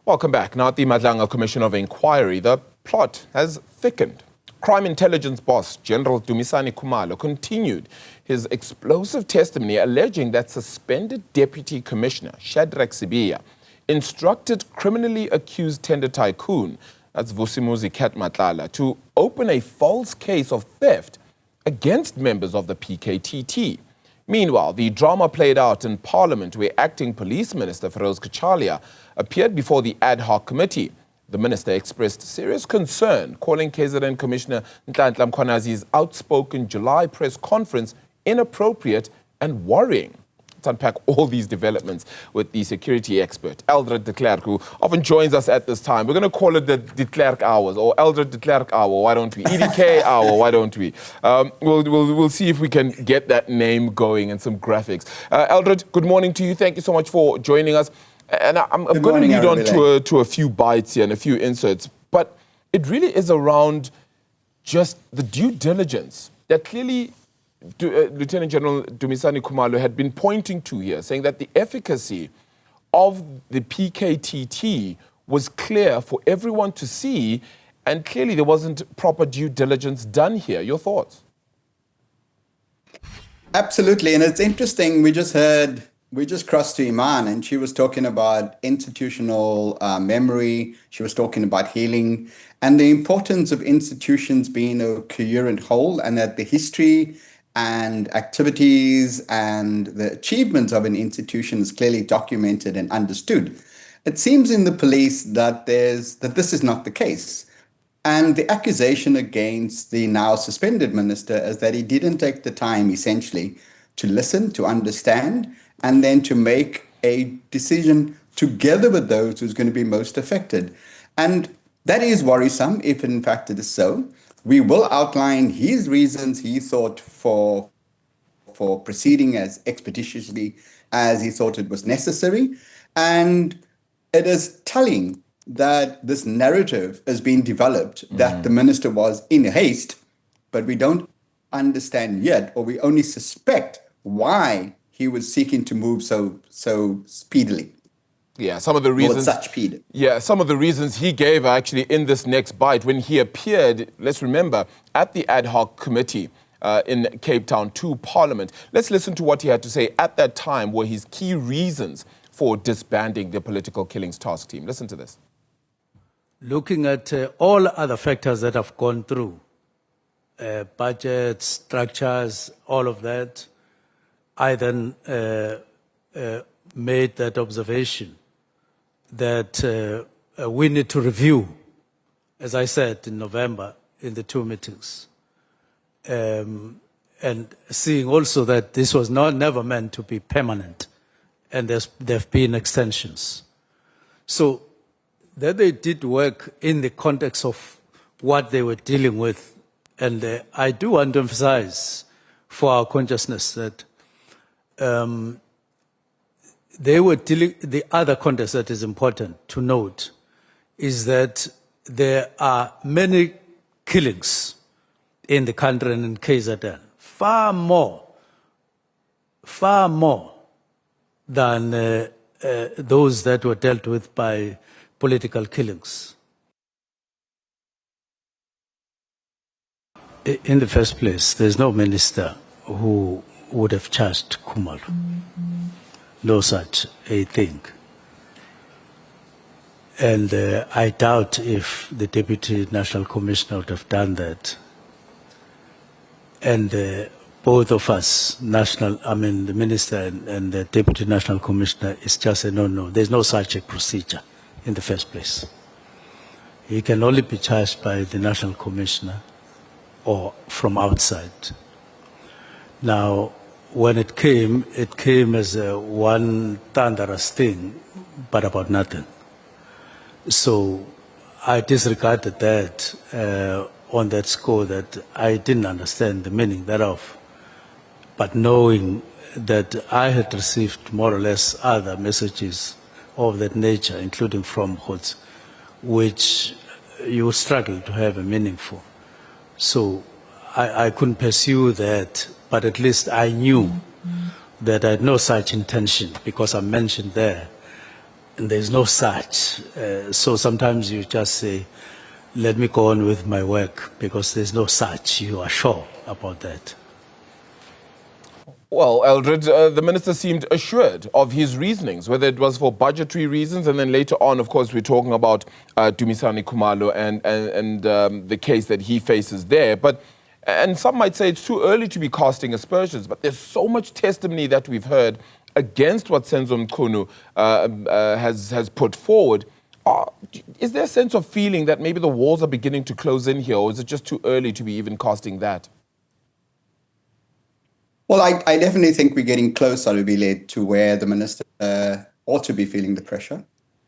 Welcome back. Now at the Matlala Commission of Inquiry, the plot has thickened. Crime intelligence boss General Dumisani Khumalo continued his explosive testimony alleging that suspended Deputy Commissioner Shadrack Sibiya instructed criminally accused tender tycoon, that's Vusimuzi Matlala, to open a false case of theft against members of the PKTT. Meanwhile, the drama played out in Parliament where acting Police Minister Firoz Cachalia appeared before the Ad Hoc Committee. The minister expressed serious concern, calling KZN Commissioner Nhlanhla Mkhwanazi's outspoken July press conference inappropriate and worrying. Let's unpack all these developments with the security expert, Eldred De Klerk, who often joins us at this time. We're going to call it the De Klerk Hours, or Eldred De Klerk Hour, why don't we? EDK Hour, why don't we? We'll see if we can get that name going and some graphics. Eldred, good morning to you. Thank you so much for joining us. And I'm going to lead on to a few bites here and a few inserts, but it really is around just the due diligence that clearly Lieutenant General Dumisani Khumalo had been pointing to here, saying that the efficacy of the PKTT was clear for everyone to see, and clearly there wasn't proper due diligence done here. Your thoughts? Absolutely, and it's interesting, we just crossed to Iman and she was talking about institutional memory, she was talking about healing, and the importance of institutions being a coherent whole, and that the history and activities and the achievements of an institution is clearly documented and understood. It seems in the police that this is not the case. And the accusation against the now suspended minister is that he didn't take the time, essentially, to listen, to understand, and then to make a decision together with those who's going to be most affected. And that is worrisome, if in fact it is so. We will outline his reasons he thought for proceeding as expeditiously as he thought it was necessary. And it is telling that this narrative has been developed, that the minister was in haste, but we don't understand yet, or we only suspect why he was seeking to move so speedily. Yeah, some of the reasons. Such speed. Yeah, some of the reasons he gave are actually in this next bite when he appeared. Let's remember at the Ad Hoc Committee in Cape Town to Parliament. Let's listen to what he had to say at that time. Were his key reasons for disbanding the political killings task team. Listen to this. Looking at all other factors that have gone through, budgets, structures, all of that, I then made that observation that we need to review, as I said in November in the two meetings, and seeing also that this was never meant to be permanent, and there have been extensions. So that they did work in the context of what they were dealing with, and I do want to emphasize for our consciousness that they were dealing, the other context that is important to note is that there are many killings in the country and in KZN, far more than those that were dealt with by political killings. In the first place, there's no minister who would have charged Khumalo. No such a thing. And I doubt if the Deputy National Commissioner would have done that. And both of us, the Minister and the Deputy National Commissioner, is just a no. There's no such a procedure in the first place. He can only be charged by the National Commissioner or from outside. Now, when it came as one thunderous thing, but about nothing. So I disregarded that on that score, that I didn't understand the meaning thereof. But knowing that I had received more or less other messages of that nature, including from Khotsi, which you struggle to have a meaning for. So I couldn't pursue that, but at least I knew that I had no such intention, because I mentioned there and there's no such. So sometimes you just say, let me go on with my work because there's no such. You are sure about that. Well, Eldred, the minister seemed assured of his reasonings, whether it was for budgetary reasons, and then later on, of course, we're talking about Dumisani Khumalo and the case that he faces there. And some might say it's too early to be casting aspersions, but there's so much testimony that we've heard against what Senzo Mkhunu has put forward. Is there a sense of feeling that maybe the walls are beginning to close in here, or is it just too early to be even casting that? Well, I definitely think we're getting closer to be led to where the minister ought to be feeling the pressure.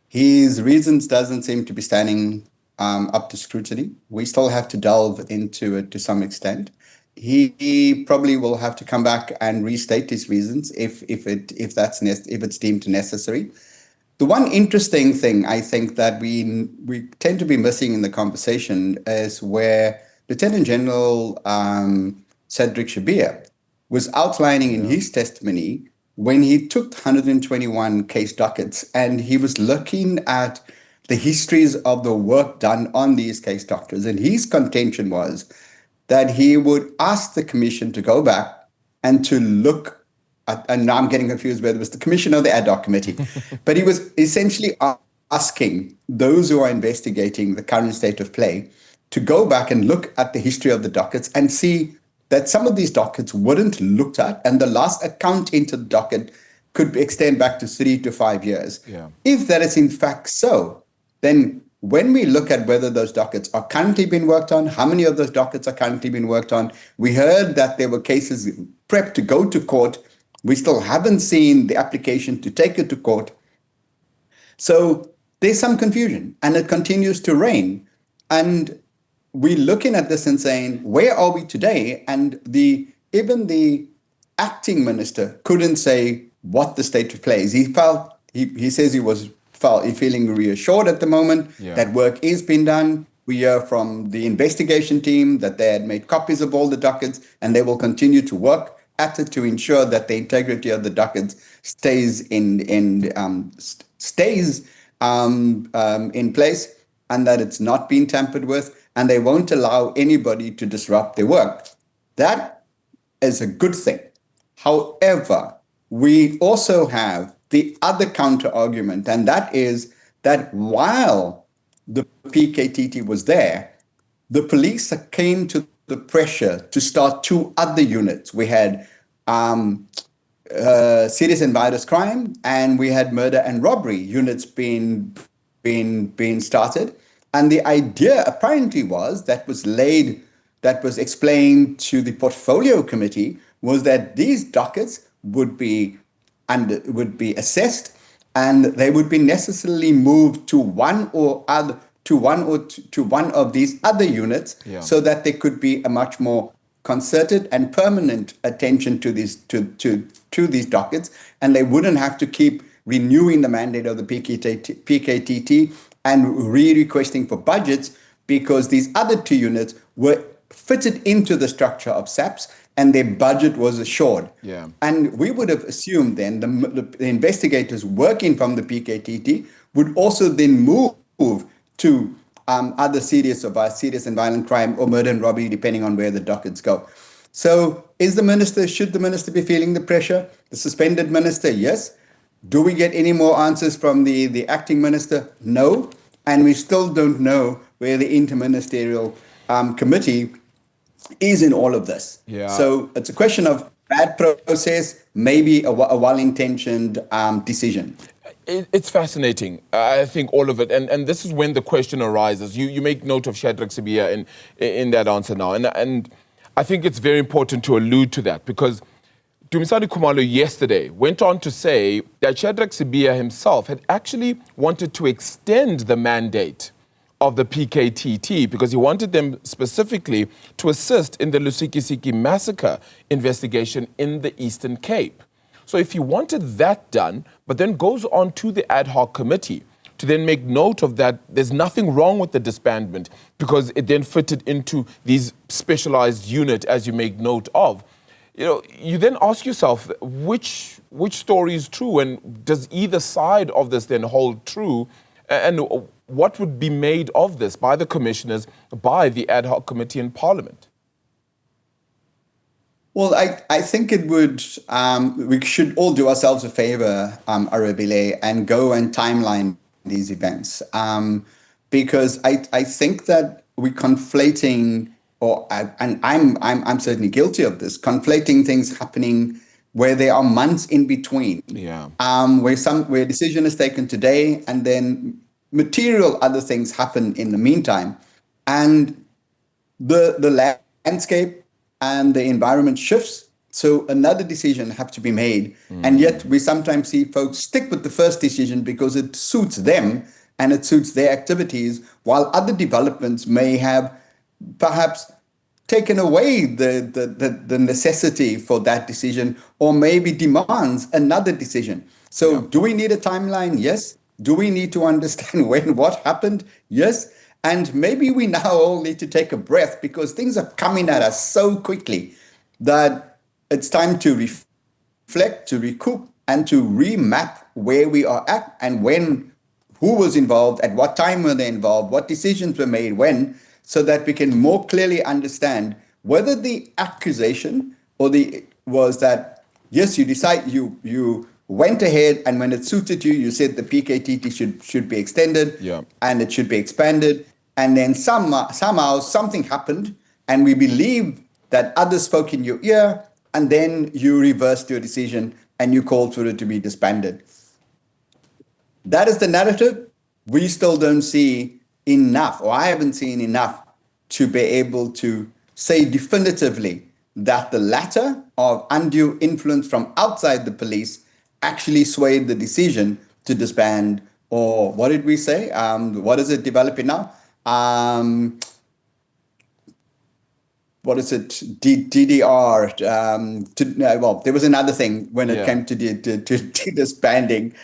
His reasons doesn't seem to be standing up to scrutiny. We still have to delve into it to some extent. He probably will have to come back and restate his reasons if it's deemed necessary. The one interesting thing I think that we tend to be missing in the conversation is where Lieutenant General Shadrack Sibiya was outlining in his testimony when he took 121 case dockets and he was looking at the histories of the work done on these case dockets. And his contention was that he would ask the commission to go back and to look at, and now I'm getting confused whether it was the commission or the Ad Hoc Committee, but he was essentially asking those who are investigating the current state of play to go back and look at the history of the dockets and see that some of these dockets weren't looked at, and the last account into the docket could extend back to 3 to 5 years. Yeah. If that is in fact so, then when we look at whether those dockets are currently being worked on, how many of those dockets are currently being worked on, we heard that there were cases prepped to go to court. We still haven't seen the application to take it to court. So there's some confusion, and it continues to reign. And we're looking at this and saying, where are we today? And even the acting minister couldn't say what the state of play is. He says he was feeling reassured at the moment that work is being done. We hear from the investigation team that they had made copies of all the dockets and they will continue to work at it to ensure that the integrity of the dockets stays in place and that it's not being tampered with, and they won't allow anybody to disrupt their work. That is a good thing. However, we also have the other counter argument, and that is that while the PKTT was there, the police came to the pressure to start 2 other units. We had serious and violent crime, and we had murder and robbery units being started. And the idea apparently was that was explained to the portfolio committee was that these dockets would be assessed and they would be necessarily moved to one of these other units so that there could be a much more concerted and permanent attention to these dockets, and they wouldn't have to keep renewing the mandate of the PKTT and re-requesting for budgets, because these other 2 units were fitted into the structure of SAPS and their budget was assured. Yeah. And we would have assumed then the investigators working from the PKTT would also then move to other serious and violent crime or murder and robbery, depending on where the dockets go. So should the minister be feeling the pressure? The suspended minister, yes. Do we get any more answers from the acting minister? No. And we still don't know where the interministerial committee is in all of this. Yeah. So it's a question of bad process, maybe a well-intentioned decision. It's fascinating, I think, all of it. And this is when the question arises. You make note of Shadrack Sibiya in that answer now. And I think it's very important to allude to that, because Dumisani Khumalo yesterday went on to say that Shadrack Sibiya himself had actually wanted to extend the mandate of the PKTT because he wanted them specifically to assist in the Lusikisiki massacre investigation in the Eastern Cape. So if he wanted that done, but then goes on to the Ad Hoc Committee to then make note of that, there's nothing wrong with the disbandment because it then fitted into these specialized unit, as you make note of. you then ask yourself, which story is true, and does either side of this then hold true? And what would be made of this by the commissioners, by the ad hoc committee in Parliament? Well, I think it would, we should all do ourselves a favor, Arabile, and go and timeline these events. Because I think that we're conflating, and I'm certainly guilty of this, conflating things happening where there are months in between. Yeah. Where a decision is taken today and then material other things happen in the meantime. And the landscape and the environment shifts, so another decision has to be made. And yet we sometimes see folks stick with the first decision because it suits them and it suits their activities, while other developments may have perhaps taken away the necessity for that decision, or maybe demands another decision. So do we need a timeline? Yes. Do we need to understand what happened? Yes. And maybe we now all need to take a breath, because things are coming at us so quickly that it's time to reflect, to recoup, and to remap where we are at and who was involved, at what time were they involved, what decisions were made when, so that we can more clearly understand whether the accusation was that, yes, you went ahead, and when it suited you, you said the PKTT should be extended, and it should be expanded. And then somehow something happened, and we believe that others spoke in your ear, and then you reversed your decision and you called for it to be disbanded. That is the narrative. We still don't see enough, or I haven't seen enough, to be able to say definitively that the latter of undue influence from outside the police actually swayed the decision to disband, or what did we say? What is it developing now? What is it? DDR. Well, there was another thing when it came to disbanding.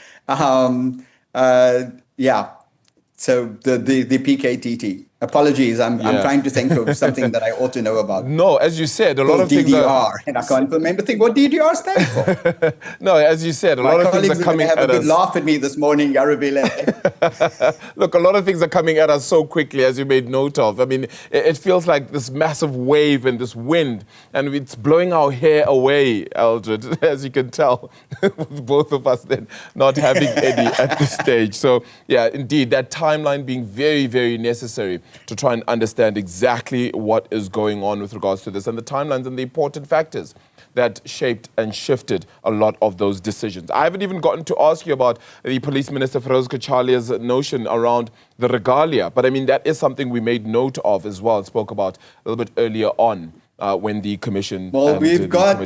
So the PKTT. Apologies, I'm trying to think of something that I ought to know about. No, as you said, a lot of things are... and I can't remember what DDR stands for. No, as you said, a lot of things are coming at us. My colleagues have a good laugh at me this morning, Arabile. Look, a lot of things are coming at us so quickly, as you made note of. I mean, it feels like this massive wave and this wind, and it's blowing our hair away, Eldred, as you can tell, with both of us then not having any at this stage. So, yeah, indeed, that timeline being very, very necessary to try and understand exactly what is going on with regards to this, and the timelines and the important factors that shaped and shifted a lot of those decisions. I haven't even gotten to ask you about the Police Minister Firoz Cachalia's notion around the regalia, but I mean, that is something we made note of as well, spoke about a little bit earlier on when the commission... Well, we've got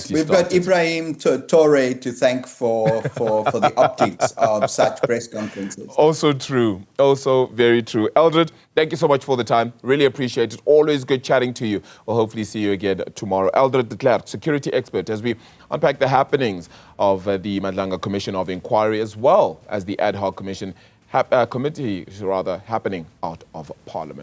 Ibrahim Torre to thank for the optics of such press conferences. Also true. Also very true. Eldred, thank you so much for the time. Really appreciate it. Always good chatting to you. We'll hopefully see you again tomorrow. Eldred De Klerk, security expert, as we unpack the happenings of the Nhlanhla Commission of Inquiry, as well as the Ad Hoc Committee happening out of Parliament.